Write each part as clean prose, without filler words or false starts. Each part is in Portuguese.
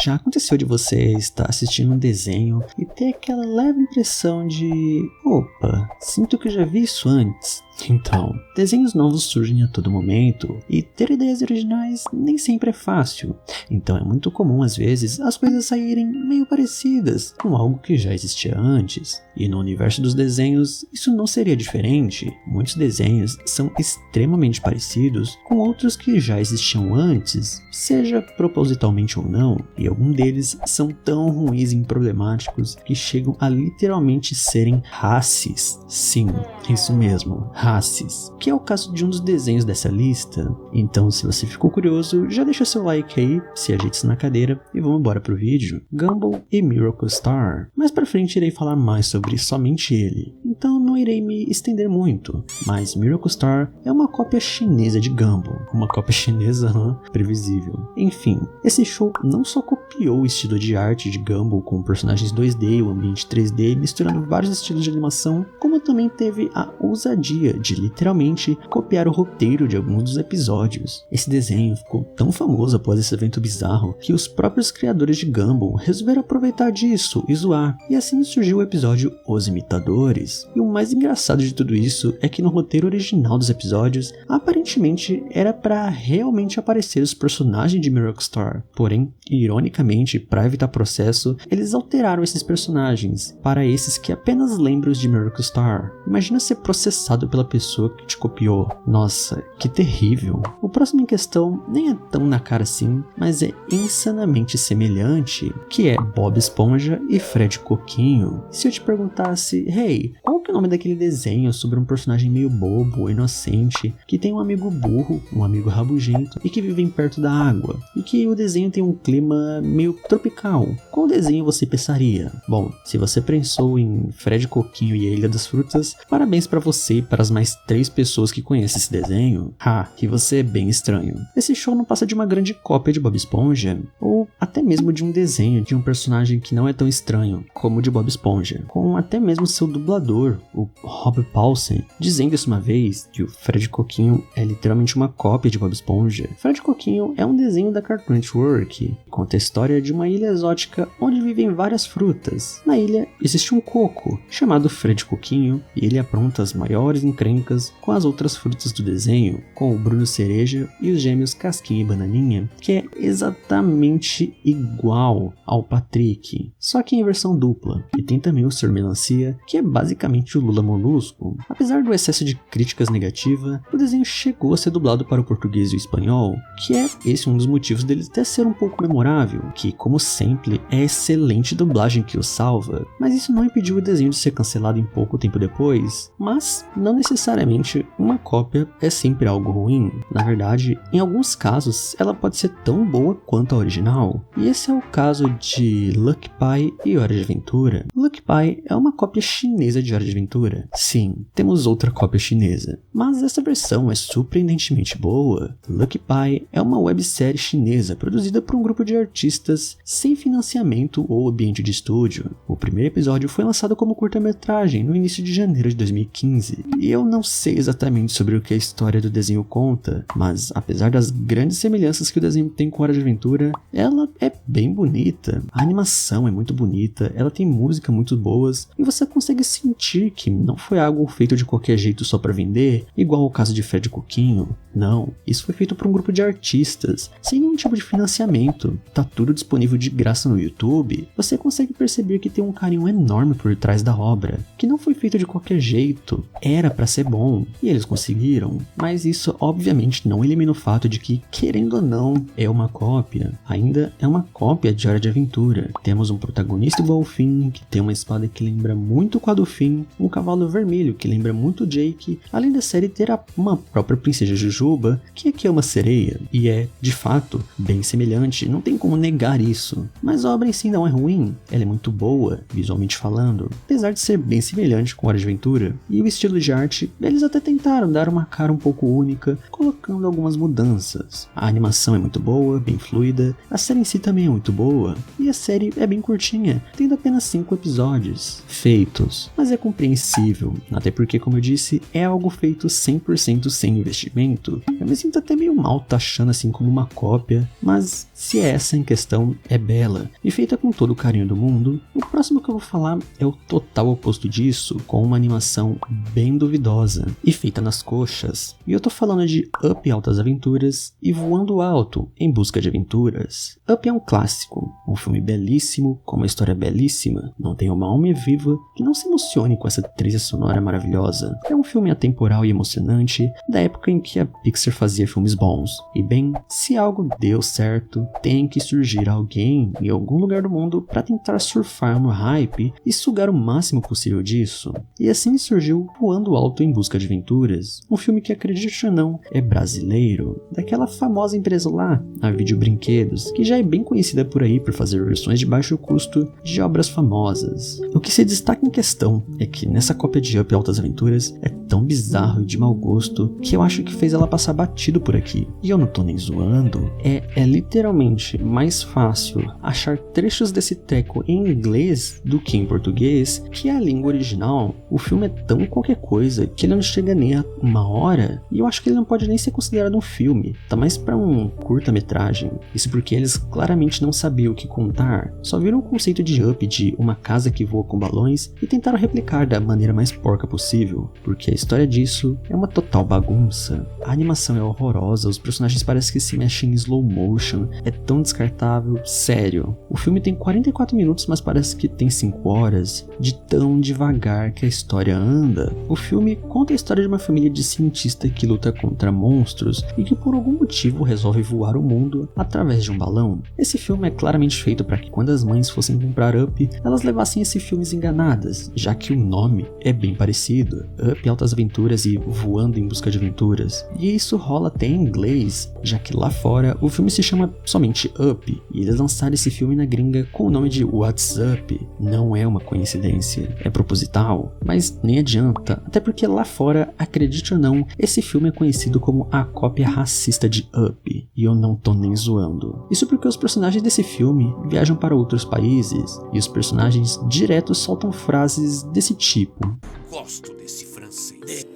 Já aconteceu de você estar assistindo um desenho e ter aquela leve impressão de opa, sinto que eu já vi isso antes? Então, desenhos novos surgem a todo momento e ter ideias originais nem sempre é fácil. Então é muito comum às vezes as coisas saírem meio parecidas com algo que já existia antes. E no universo dos desenhos isso não seria diferente. Muitos desenhos são extremamente parecidos com outros que já existiam antes, seja propositalmente ou não, e alguns deles são tão ruins e problemáticos que chegam a literalmente serem racis. Sim, isso mesmo, racis, que é o caso de um dos desenhos dessa lista. Então, se você ficou curioso, já deixa seu like aí, se ajeite na cadeira e vamos embora pro vídeo. Gumball e Miracle Star. Mais pra frente irei falar mais sobre somente ele, então não irei me estender muito, mas Miracle Star é uma cópia chinesa de Gumball. Uma cópia chinesa, previsível. Enfim, esse show não só copiou o estilo de arte de Gumball com personagens 2D e o ambiente 3D, misturando vários estilos de animação, como também teve a ousadia de literalmente copiar o roteiro de alguns dos episódios. Esse desenho ficou tão famoso após esse evento bizarro que os próprios criadores de Gumball resolveram aproveitar disso e zoar, e assim surgiu o episódio Os Imitadores. E o mais engraçado de tudo isso é que no roteiro original dos episódios, aparentemente era para realmente aparecer os personagens de Miracle Star, porém, ironicamente, para evitar processo, eles alteraram esses personagens para esses que apenas lembram de Miracle Star. Imagina ser processado pela pessoa que te copiou. Nossa, que terrível. O próximo em questão nem é tão na cara assim, mas é insanamente semelhante, que é Bob Esponja e Fred Coquinho. Se eu te perguntasse, hey, qual que é o nome daquele desenho sobre um personagem meio bobo, inocente, que tem um amigo burro, um amigo rabugento e que vivem perto da água, e que o desenho tem um clima meio tropical? Qual desenho você pensaria? Bom, se você pensou em Fred Coquinho e a Ilha das Frutas, parabéns pra você e para as mais 3 pessoas que conhecem esse desenho. Que você é bem estranho. Esse show não passa de uma grande cópia de Bob Esponja, ou até mesmo de um desenho de um personagem que não é tão estranho como o de Bob Esponja, com até mesmo seu dublador, o Rob Paulsen, dizendo isso uma vez que o Fred Coquinho é literalmente uma cópia de Bob Esponja. Fred Coquinho é um desenho da Cartoon Network, conta a história de uma ilha exótica onde vivem várias frutas. Na ilha existe um coco chamado Fred Coquinho e ele apronta as maiores encrencas com as outras frutas do desenho, com o Bruno Cereja e os gêmeos Casquinha e Bananinha, que é exatamente igual ao Patrick, só que em versão dupla. E tem também o Sr. Melancia, que é basicamente o Lula Molusco. Apesar do excesso de críticas negativas, o desenho chegou a ser dublado para o português e o espanhol, que é esse um dos motivos dele até ser um pouco memorável, que como sempre é excelente dublagem que o salva, mas isso não impediu o desenho de ser cancelado em pouco tempo depois. Mas não necessariamente uma cópia é sempre algo ruim. Na verdade, em alguns casos ela pode ser tão boa quanto a original, e esse é o caso de Lucky Pie e Hora de Aventura. Lucky Pie é uma cópia chinesa de Hora de Aventura. Sim, temos outra cópia chinesa, mas essa versão é surpreendentemente boa. Lucky Pie é uma websérie chinesa produzida por um grupo de artistas sem financiamento ou ambiente de estúdio. O primeiro episódio foi lançado como curta-metragem no início de janeiro de 2015, e eu não sei exatamente sobre o que a história do desenho conta, mas apesar das grandes semelhanças que o desenho tem com Hora de Aventura, ela é bem bonita. A animação é muito bonita, ela tem música muito boas, e você consegue sentir que não foi algo feito de qualquer jeito só para vender, igual o caso de Fred Coquinho. Não, isso foi feito por um grupo de artistas, sem nenhum tipo de financiamento. Tá tudo disponível de graça no YouTube. Você consegue perceber que tem um carinho enorme por trás da obra, que não foi feito de qualquer jeito. Era pra ser bom, e eles conseguiram. Mas isso obviamente não elimina o fato de que, querendo ou não, é uma cópia. Ainda é uma cópia de Hora de Aventura. Temos um protagonista igual ao Finn, que tem uma espada que lembra muito com a do Finn, um cavalo vermelho que lembra muito o Jake, além da série ter uma própria princesa Jujuba, que aqui é uma sereia, e é, de fato, bem semelhante, não tem como negar isso. Mas a obra em si não é ruim, ela é muito boa, visualmente falando, apesar de ser bem semelhante com Hora de Aventura. E o estilo de arte, eles até tentaram dar uma cara um pouco única, colocando algumas mudanças. A animação é muito boa, bem fluida, a série em si também é muito boa, e a série é bem curtinha, tendo apenas 5 episódios feitos, mas é compreensível, até porque, como eu disse, é algo feito 100% sem investimento. Eu me sinto até meio mal taxando assim como uma cópia, mas se essa em questão é bela e feita com todo o carinho do mundo, o próximo que eu vou falar é o total oposto disso, com uma animação bem duvidosa e feita nas coxas. E eu tô falando de Up Altas Aventuras e Voando Alto em Busca de Aventuras. Up é um clássico, um filme belíssimo, com uma história belíssima. Não tem uma alma viva que não se emocione com essa trilha sonora maravilhosa. É um filme atemporal e emocionante da época em que a Pixar fazia filmes bons. E bem, se algo deu certo, tem que surgir alguém em algum lugar do mundo para tentar surfar no hype e sugar o máximo possível disso. E assim surgiu Voando Alto em Busca de Aventuras, um filme que, acredite ou não, é brasileiro, daquela famosa empresa lá, a Vídeo Brinquedos, que já é bem conhecida por aí por fazer versões de baixo custo de obras famosas. O que se destaca em questão é que nessa cópia de Up Altas Aventuras é tão bizarro e de mau gosto que eu acho que fez ela passar batido por aqui. E eu não tô nem zoando, é literalmente mais fácil achar trechos desse treco em inglês do que em português, que é a língua original. O filme é tão qualquer coisa que ele não chega nem a 1 hora, e eu acho que ele não pode nem ser considerado um filme, tá mais pra um curta-metragem. Isso porque eles claramente não sabiam o que contar, só viram o conceito de Up de uma casa que voa com balões e tentaram replicar da maneira mais porca possível, porque a história disso é uma total bagunça. A animação é horrorosa, os personagens parecem que se mexem em slow motion, é tão descartável, sério. O filme tem 44 minutos, mas parece que tem 5 horas, de tão devagar que a história anda. O filme conta a história de uma família de cientistas que luta contra monstros e que por algum motivo resolve voar o mundo através de um balão. Esse filme é claramente feito para que quando as mães fossem comprar Up, elas levassem esse filme enganadas, já que o nome é bem parecido, Up Altas Aventuras e Voando em Busca de Aventuras. E isso rola até em inglês, já que lá fora o filme se chama somente Up, e eles lançaram esse filme na gringa com o nome de What's Up. Não é uma coincidência, é proposital, mas nem adianta, até porque lá fora, acredite ou não, esse filme é conhecido como a cópia racista de Up, e eu não tô nem zoando. Isso porque os personagens desse filme viajam para outros países, e os personagens diretos soltam frases desse tipo. Gosto desse francês.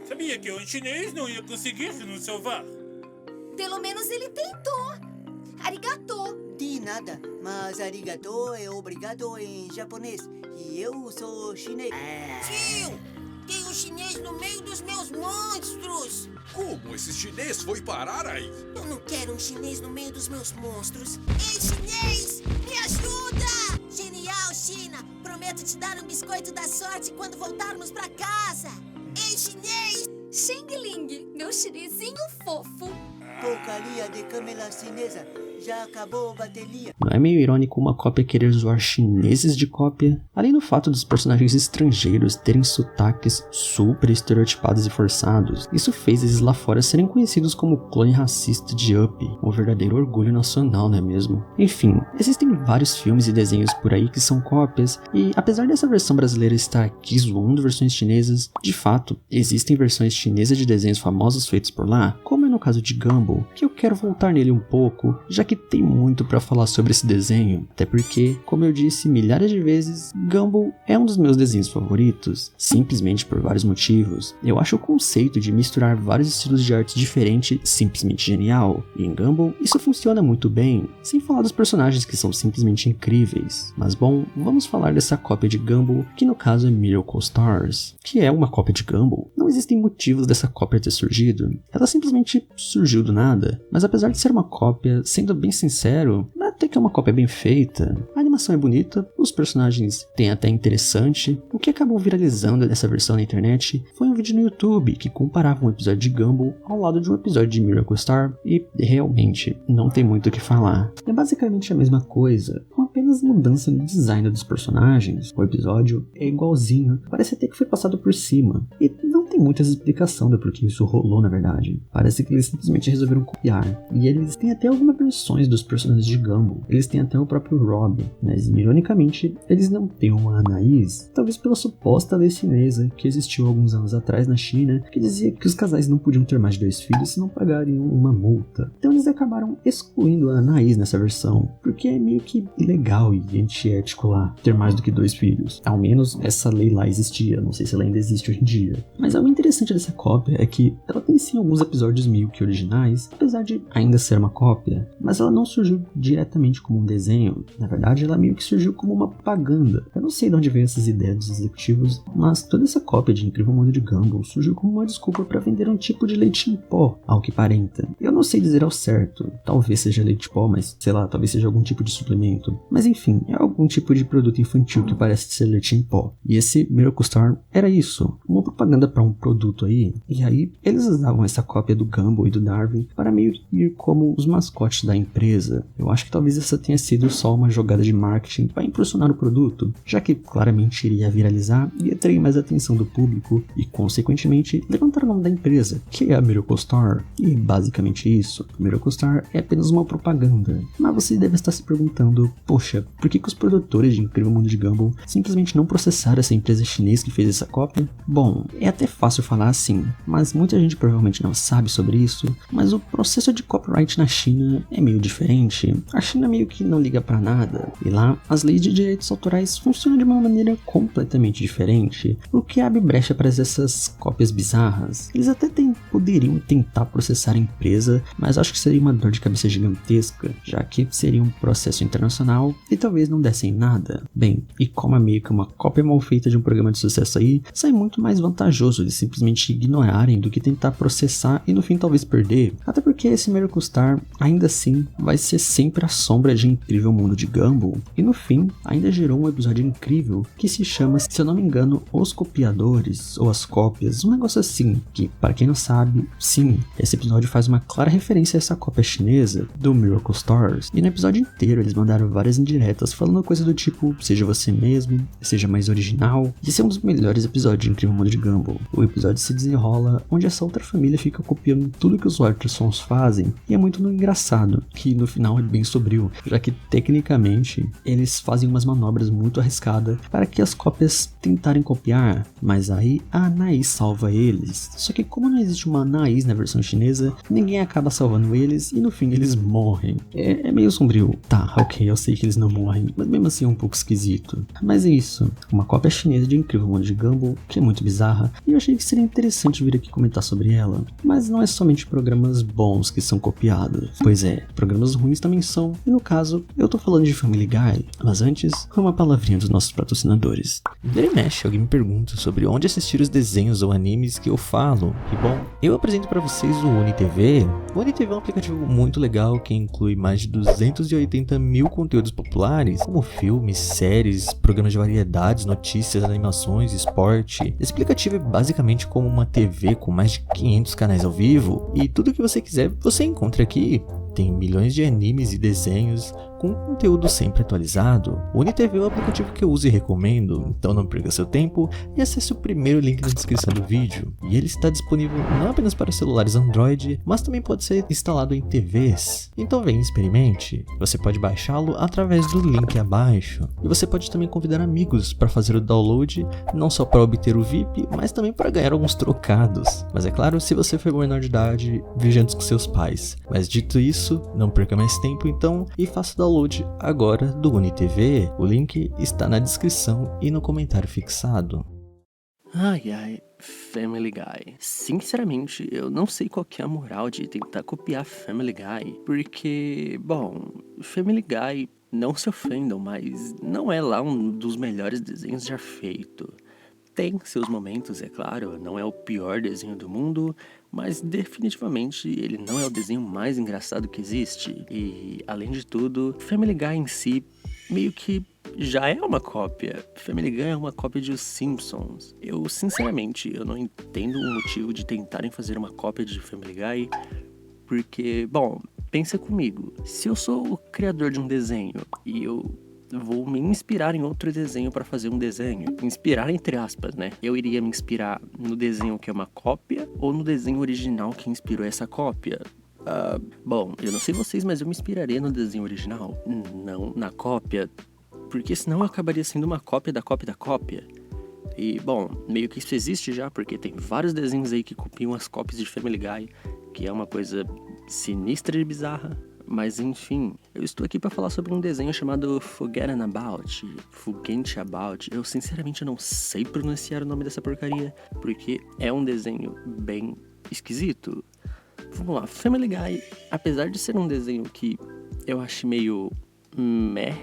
Sabia que um chinês não ia conseguir se nos salvar? Pelo menos ele tentou. Arigato. De nada, mas arigato é obrigado em japonês. E eu sou chinês. Tio, tem um chinês no meio dos meus monstros. Como esse chinês foi parar aí? Eu não quero um chinês no meio dos meus monstros. Ei, chinês, me ajuda! Genial, China. Prometo te dar um biscoito da sorte quando voltarmos pra casa. Ei, chinês! Xing Ling, meu chinesinho fofo. Porcaria de câmera chinesa. Já acabou a bateria. Não é meio irônico uma cópia querer zoar chineses de cópia? Além do fato dos personagens estrangeiros terem sotaques super estereotipados e forçados, isso fez eles lá fora serem conhecidos como clone racista de Up, um verdadeiro orgulho nacional, não é mesmo? Enfim, existem vários filmes e desenhos por aí que são cópias, e apesar dessa versão brasileira estar aqui zoando versões chinesas, de fato, existem versões chinesas de desenhos famosos feitos por lá, como é no caso de Gumball, que eu quero voltar nele um pouco, já que tem muito pra falar sobre esse desenho, até porque, como eu disse milhares de vezes, Gumball é um dos meus desenhos favoritos, simplesmente por vários motivos. Eu acho o conceito de misturar vários estilos de arte diferentes simplesmente genial, e em Gumball isso funciona muito bem, sem falar dos personagens que são simplesmente incríveis. Mas bom, vamos falar dessa cópia de Gumball, que no caso é Miracle Stars, que é uma cópia de Gumball. Não existem motivos dessa cópia ter surgido, ela simplesmente surgiu do nada, mas apesar de ser uma cópia, sendo bem sincero, até que é uma cópia bem feita. A animação é bonita, os personagens têm até interessante. O que acabou viralizando nessa versão na internet foi um vídeo no YouTube que comparava um episódio de Gumball ao lado de um episódio de Miracle Star, e realmente não tem muito o que falar. É basicamente a mesma coisa, com apenas mudança no design dos personagens. O episódio é igualzinho, parece até que foi passado por cima, e não tem tem muita explicação do porquê isso rolou, na verdade. Parece que eles simplesmente resolveram copiar. E eles têm até algumas versões dos personagens de Gumball. Eles têm até o próprio Rob, mas ironicamente, eles não têm uma Anaís, talvez pela suposta lei chinesa que existiu alguns anos atrás na China, que dizia que os casais não podiam ter mais de 2 filhos se não pagarem uma multa. Então eles acabaram excluindo a Anaís nessa versão, porque é meio que ilegal e antiético lá ter mais do que 2 filhos. Ao menos essa lei lá existia, não sei se ela ainda existe hoje em dia. Mas algo interessante dessa cópia é que ela tem sim alguns episódios meio que originais, apesar de ainda ser uma cópia, mas ela não surgiu diretamente como um desenho. Na verdade, ela meio que surgiu como uma propaganda. Eu não sei de onde veio essas ideias dos executivos, mas toda essa cópia de Incrível Mundo de Gumball surgiu como uma desculpa para vender um tipo de leite em pó, ao que aparenta. Eu não sei dizer ao certo, talvez seja leite em pó, mas sei lá, talvez seja algum tipo de suplemento. Mas enfim, é algum tipo de produto infantil que parece ser leite em pó. E esse Miracle Star era isso, uma propaganda para um produto aí. E aí eles usavam essa cópia do Gumball e do Darwin para meio que ir como os mascotes da empresa. Eu acho que talvez essa tenha sido só uma jogada de marketing para impulsionar o produto, já que claramente iria viralizar e atrair mais atenção do público e, consequentemente, levantar o nome da empresa, que é a Miracle Star. E basicamente isso, a Miracle Star é apenas uma propaganda. Mas você deve estar se perguntando, poxa, por que os produtores de Incrível Mundo de Gumball simplesmente não processaram essa empresa chinesa que fez essa cópia? Bom, é até fácil falar assim, mas muita gente provavelmente não sabe sobre isso, mas o processo de copyright na China é meio diferente. A China meio que não liga pra nada, e lá as leis de direitos autorais funcionam de uma maneira completamente diferente, o que abre brecha para essas cópias bizarras. Eles até poderiam tentar processar a empresa, mas acho que seria uma dor de cabeça gigantesca, já que seria um processo internacional e talvez não dessem nada. Bem, e como é meio que uma cópia mal feita de um programa de sucesso aí, sai muito mais vantajoso de simplesmente ignorarem do que tentar processar e no fim talvez perder. Até porque esse Miracle Star ainda assim vai ser sempre a sombra de Incrível Mundo de Gumball, e no fim ainda gerou um episódio incrível que se chama, se eu não me engano, Os Copiadores ou As Cópias, um negócio assim, que para quem não sabe, sim, esse episódio faz uma clara referência a essa cópia chinesa do Miracle Stars, e no episódio inteiro eles mandaram várias indiretas falando coisa do tipo, seja você mesmo, seja mais original, e esse é um dos melhores episódios de Incrível Mundo de Gumball. O episódio se desenrola onde essa outra família fica copiando tudo que os Watersons fazem, e é muito engraçado, que no final é bem sombrio, já que tecnicamente eles fazem umas manobras muito arriscadas para que as cópias tentarem copiar, mas aí a Anaís salva eles. Só que como não existe uma Anaís na versão chinesa, ninguém acaba salvando eles e no fim eles morrem. É meio sombrio. Tá, ok, eu sei que eles não morrem, mas mesmo assim é um pouco esquisito. Mas é isso, uma cópia chinesa de Incrível Mundo de Gumball, que é muito bizarra, e eu achei que seria interessante vir aqui comentar sobre ela. Mas não é somente programas bons que são copiados. Pois é, programas ruins também são, e no caso, eu tô falando de Family Guy. Mas antes, uma palavrinha dos nossos patrocinadores. Vira e mexe, alguém me pergunta sobre onde assistir os desenhos ou animes que eu falo. E bom, eu apresento pra vocês o UniTV. O UniTV é um aplicativo muito legal que inclui mais de 280 mil conteúdos populares, como filmes, séries, programas de variedades, notícias, animações, esporte. Esse aplicativo é basicamente como uma TV com mais de 500 canais ao vivo, e tudo que você quiser você encontra aqui. Tem milhões de animes e desenhos com conteúdo sempre atualizado. O UniTV é o aplicativo que eu uso e recomendo, então não perca seu tempo e acesse o primeiro link na descrição do vídeo. E ele está disponível não apenas para celulares Android, mas também pode ser instalado em TVs. Então vem, experimente. Você pode baixá-lo através do link abaixo. E você pode também convidar amigos para fazer o download, não só para obter o VIP, mas também para ganhar alguns trocados. Mas é claro, se você for menor de idade, veja antes com seus pais. Mas dito isso, não perca mais tempo então e faça o download agora do UniTV. O link está na descrição e no comentário fixado. Ai, Family Guy. Sinceramente, eu não sei qual que é a moral de tentar copiar Family Guy, porque, bom, Family Guy, não se ofendam, mas não é lá um dos melhores desenhos já feito. Tem seus momentos, é claro, não é o pior desenho do mundo, mas definitivamente ele não é o desenho mais engraçado que existe. E, além de tudo, Family Guy em si meio que já é uma cópia. Family Guy é uma cópia de Os Simpsons. Sinceramente, eu não entendo o motivo de tentarem fazer uma cópia de Family Guy, porque, bom, pensa comigo, se eu sou o criador de um desenho e eu vou me inspirar em outro desenho para fazer um desenho. Inspirar entre aspas, né? Eu iria me inspirar no desenho que é uma cópia ou no desenho original que inspirou essa cópia? Bom, eu não sei vocês, mas eu me inspiraria no desenho original, não na cópia, porque senão eu acabaria sendo uma cópia da cópia da cópia. E, bom, meio que isso existe já, porque tem vários desenhos aí que copiam as cópias de Family Guy, que é uma coisa sinistra e bizarra. Mas enfim, eu estou aqui para falar sobre um desenho chamado Forgotten About, Fugente About. Eu sinceramente não sei pronunciar o nome dessa porcaria, porque é um desenho bem esquisito. Vamos lá, Family Guy, apesar de ser um desenho que eu acho meio meh,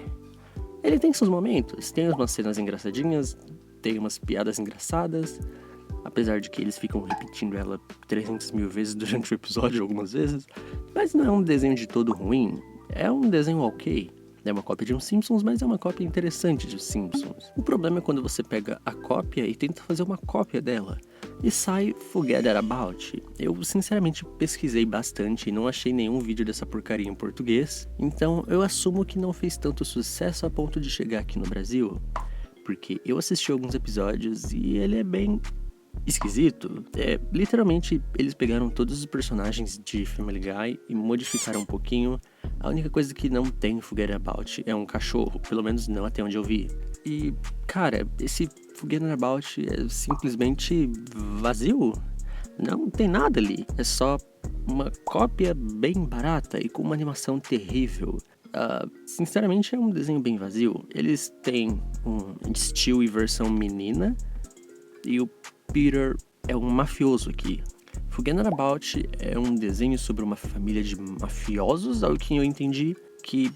ele tem seus momentos, tem umas cenas engraçadinhas, tem umas piadas engraçadas, apesar de que eles ficam repetindo ela 300 mil vezes durante o episódio, algumas vezes, mas não é um desenho de todo ruim, é um desenho ok. É uma cópia de um Simpsons, mas é uma cópia interessante de Simpsons. O problema é quando você pega a cópia e tenta fazer uma cópia dela, e sai Forget About. Eu sinceramente pesquisei bastante e não achei nenhum vídeo dessa porcaria em português, então eu assumo que não fez tanto sucesso a ponto de chegar aqui no Brasil, porque eu assisti alguns episódios e ele é bem esquisito. Literalmente eles pegaram todos os personagens de Family Guy e modificaram um pouquinho. A única coisa que não tem Forget About é um cachorro, pelo menos não até onde eu vi. E, cara, esse Forget About é simplesmente vazio. Não tem nada ali, é só uma cópia bem barata e com uma animação terrível. Sinceramente é um desenho bem vazio. Eles têm um Stewie versão menina e o Peter é um mafioso aqui. Forgotten About é um desenho sobre uma família de mafiosos, ao que eu entendi, que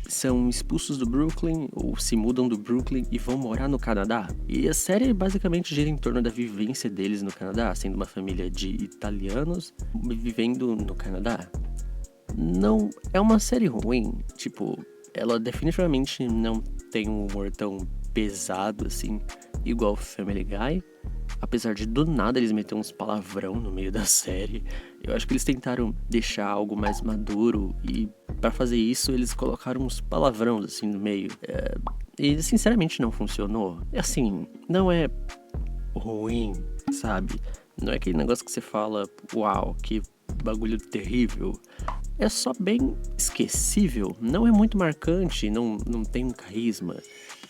são expulsos do Brooklyn ou se mudam do Brooklyn e vão morar no Canadá. E a série basicamente gira em torno da vivência deles no Canadá, sendo uma família de italianos vivendo no Canadá. Não é uma série ruim, tipo, ela definitivamente não tem um humor tão pesado assim, igual Family Guy. Apesar de do nada eles meterem uns palavrão no meio da série, eu acho que eles tentaram deixar algo mais maduro e pra fazer isso eles colocaram uns palavrões assim no meio. E sinceramente não funcionou. Assim, não é ruim, sabe? Não é aquele negócio que você fala, uau, que bagulho terrível. É só bem esquecível, não é muito marcante, não tem um carisma.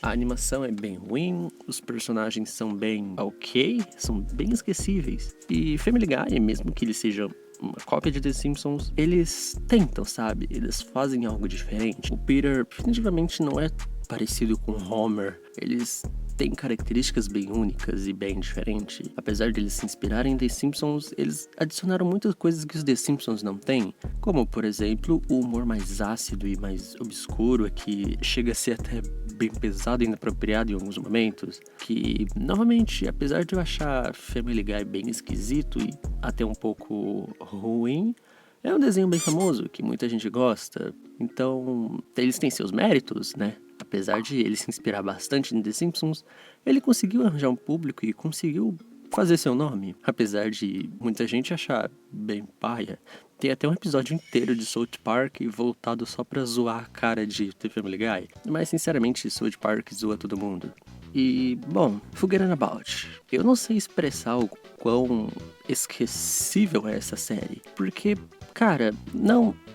A animação é bem ruim, os personagens são bem ok, são bem esquecíveis. E Family Guy, mesmo que ele seja uma cópia de The Simpsons, eles tentam, sabe? Eles fazem algo diferente. O Peter definitivamente não é parecido com Homer. Eles têm características bem únicas e bem diferentes. Apesar de eles se inspirarem em The Simpsons, eles adicionaram muitas coisas que os The Simpsons não têm, como, por exemplo, o humor mais ácido e mais obscuro, que chega a ser até bem pesado e inapropriado em alguns momentos, que, novamente, apesar de eu achar Family Guy bem esquisito e até um pouco ruim, é um desenho bem famoso, que muita gente gosta, então eles têm seus méritos, né? Apesar de ele se inspirar bastante em The Simpsons, ele conseguiu arranjar um público e conseguiu fazer seu nome. Apesar de muita gente achar bem paia, tem até um episódio inteiro de South Park voltado só pra zoar a cara de The Family Guy. Mas sinceramente, South Park zoa todo mundo. E, bom, Forgotten About. Eu não sei expressar o quão esquecível é essa série. Porque, cara,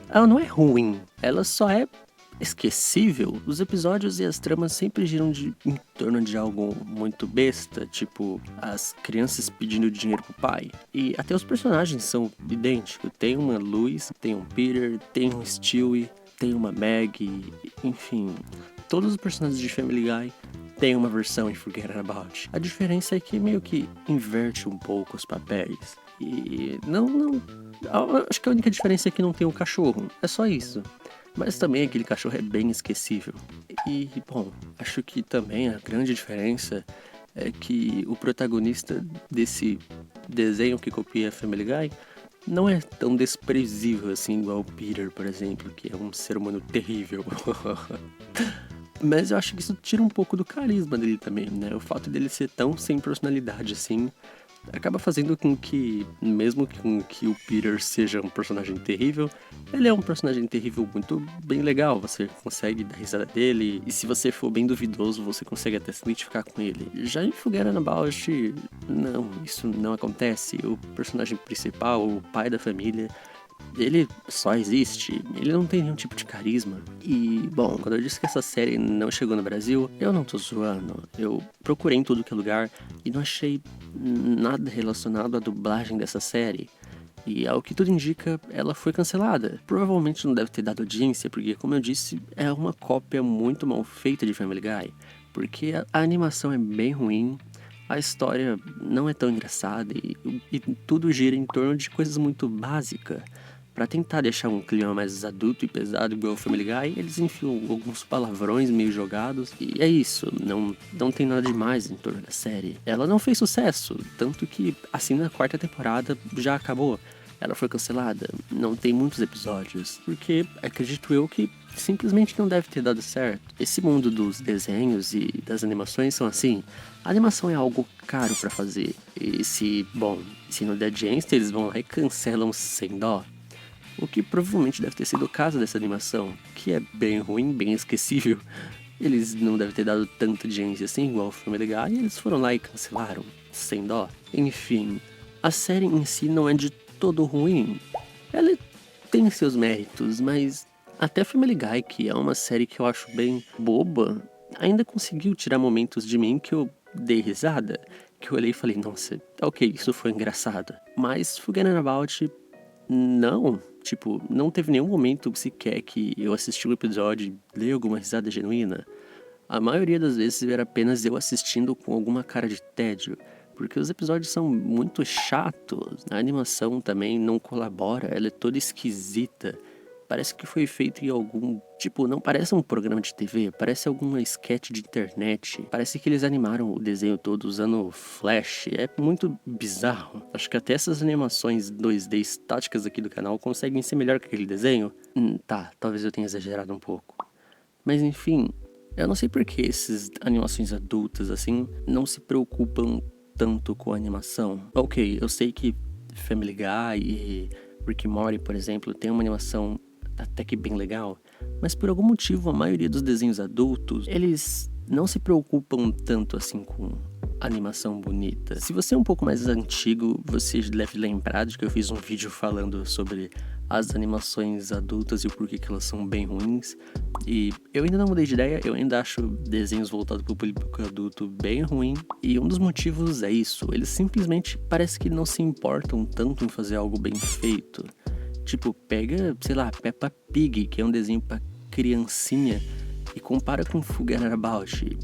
ela não é ruim. Ela só é esquecível. Os episódios e as tramas sempre giram em torno de algo muito besta, tipo as crianças pedindo dinheiro pro pai. E até os personagens são idênticos. Tem uma Lois, tem um Peter, tem um Stewie, tem uma Maggie, enfim, todos os personagens de Family Guy tem uma versão em Forgotten About. A diferença é que meio que inverte um pouco os papéis. E acho que a única diferença é que não tem um cachorro. É só isso. Mas também aquele cachorro é bem esquecível. E, bom, acho que também a grande diferença é que o protagonista desse desenho que copia Family Guy não é tão desprezível assim igual o Peter, por exemplo, que é um ser humano terrível. Mas eu acho que isso tira um pouco do carisma dele também, né? O fato dele ser tão sem personalidade assim acaba fazendo com que, mesmo com que o Peter seja um personagem terrível, ele é um personagem terrível muito bem legal. Você consegue dar risada dele, e se você for bem duvidoso, você consegue até se identificar com ele. Já em Forget About It, não, isso não acontece. O personagem principal, o pai da família, ele só existe, ele não tem nenhum tipo de carisma. E, bom, quando eu disse que essa série não chegou no Brasil, eu não tô zoando. Eu procurei em tudo que é lugar e não achei nada relacionado à dublagem dessa série. E ao que tudo indica, ela foi cancelada. Provavelmente não deve ter dado audiência, porque, como eu disse, é uma cópia muito mal feita de Family Guy. Porque a animação é bem ruim, a história não é tão engraçada e tudo gira em torno de coisas muito básicas. Pra tentar deixar um clima mais adulto e pesado igual o Family Guy, eles enfiam alguns palavrões meio jogados. E é isso, não tem nada demais em torno da série. Ela não fez sucesso, tanto que assim na 4ª temporada já acabou. Ela foi cancelada, não tem muitos episódios, porque acredito eu que simplesmente não deve ter dado certo. Esse mundo dos desenhos e das animações são assim, a animação é algo caro pra fazer. E se não der audiência, eles vão lá e cancelam sem dó. O que provavelmente deve ter sido o caso dessa animação, que é bem ruim, bem esquecível. Eles não devem ter dado tanta audiência assim, igual o Family Guy, e eles foram lá e cancelaram, sem dó. Enfim, a série em si não é de todo ruim. Ela tem seus méritos, mas até Family Guy, que é uma série que eu acho bem boba, ainda conseguiu tirar momentos de mim que eu dei risada, que eu olhei e falei, nossa, ok, isso foi engraçado. Mas Forget About, não. Tipo, não teve nenhum momento sequer que eu assisti um episódio e dei alguma risada genuína. A maioria das vezes era apenas eu assistindo com alguma cara de tédio, porque os episódios são muito chatos. A animação também não colabora, ela é toda esquisita. Parece que foi feito em algum... Tipo, não parece um programa de TV, parece alguma sketch de internet. Parece que eles animaram o desenho todo usando Flash. É muito bizarro. Acho que até essas animações 2D estáticas aqui do canal conseguem ser melhor que aquele desenho. Tá, talvez eu tenha exagerado um pouco. Mas enfim, eu não sei por que essas animações adultas assim não se preocupam tanto com a animação. Ok, eu sei que Family Guy e Rick and Morty, por exemplo, tem uma animação até que bem legal, mas por algum motivo a maioria dos desenhos adultos, eles não se preocupam tanto assim com animação bonita. Se você é um pouco mais antigo, você deve lembrar de que eu fiz um vídeo falando sobre as animações adultas e o porquê que elas são bem ruins. E eu ainda não mudei de ideia, eu ainda acho desenhos voltados para o público adulto bem ruim. E um dos motivos é isso, eles simplesmente parece que não se importam tanto em fazer algo bem feito. Tipo, pega, sei lá, Peppa Pig, que é um desenho pra criancinha, e compara com Forget About.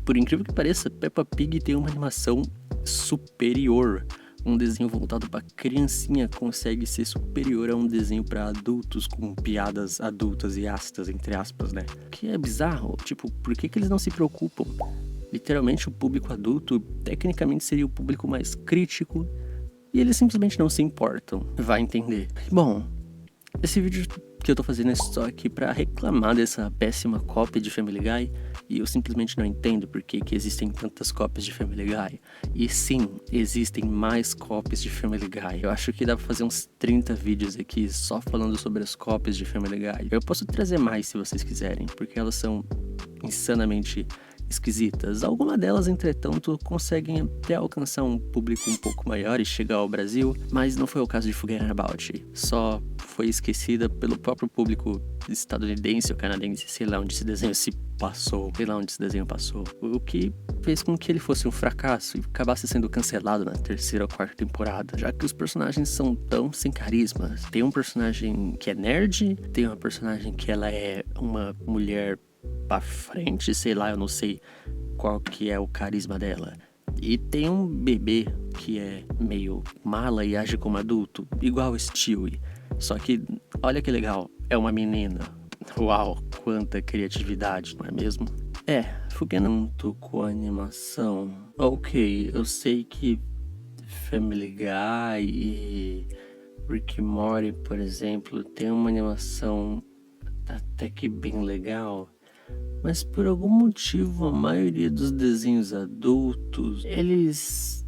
Por incrível que pareça, Peppa Pig tem uma animação superior. Um desenho voltado pra criancinha consegue ser superior a um desenho pra adultos com piadas adultas e ácidas, entre aspas, né? Que é bizarro. Tipo, por que eles não se preocupam? Literalmente, o público adulto, tecnicamente, seria o público mais crítico, e eles simplesmente não se importam. Vai entender. Bom, esse vídeo que eu tô fazendo é só aqui pra reclamar dessa péssima cópia de Family Guy. E eu simplesmente não entendo por que existem tantas cópias de Family Guy. E sim, existem mais cópias de Family Guy. Eu acho que dá pra fazer uns 30 vídeos aqui só falando sobre as cópias de Family Guy. Eu posso trazer mais se vocês quiserem, porque elas são insanamente esquisitas. Algumas delas, entretanto, conseguem até alcançar um público um pouco maior e chegar ao Brasil, mas não foi o caso de Forget About. Só foi esquecida pelo próprio público estadunidense ou canadense, sei lá onde esse desenho passou. O que fez com que ele fosse um fracasso e acabasse sendo cancelado na 3ª ou 4ª temporada, já que os personagens são tão sem carisma. Tem um personagem que é nerd, tem uma personagem que ela é uma mulher pra frente, sei lá, eu não sei qual que é o carisma dela. E tem um bebê que é meio mala e age como adulto, igual o Stewie. Só que, olha que legal, é uma menina. Uau, quanta criatividade, não é mesmo? Fugenando com a animação. Ok, eu sei que Family Guy e Rick and Morty, por exemplo, tem uma animação até que bem legal. Mas por algum motivo a maioria dos desenhos adultos, eles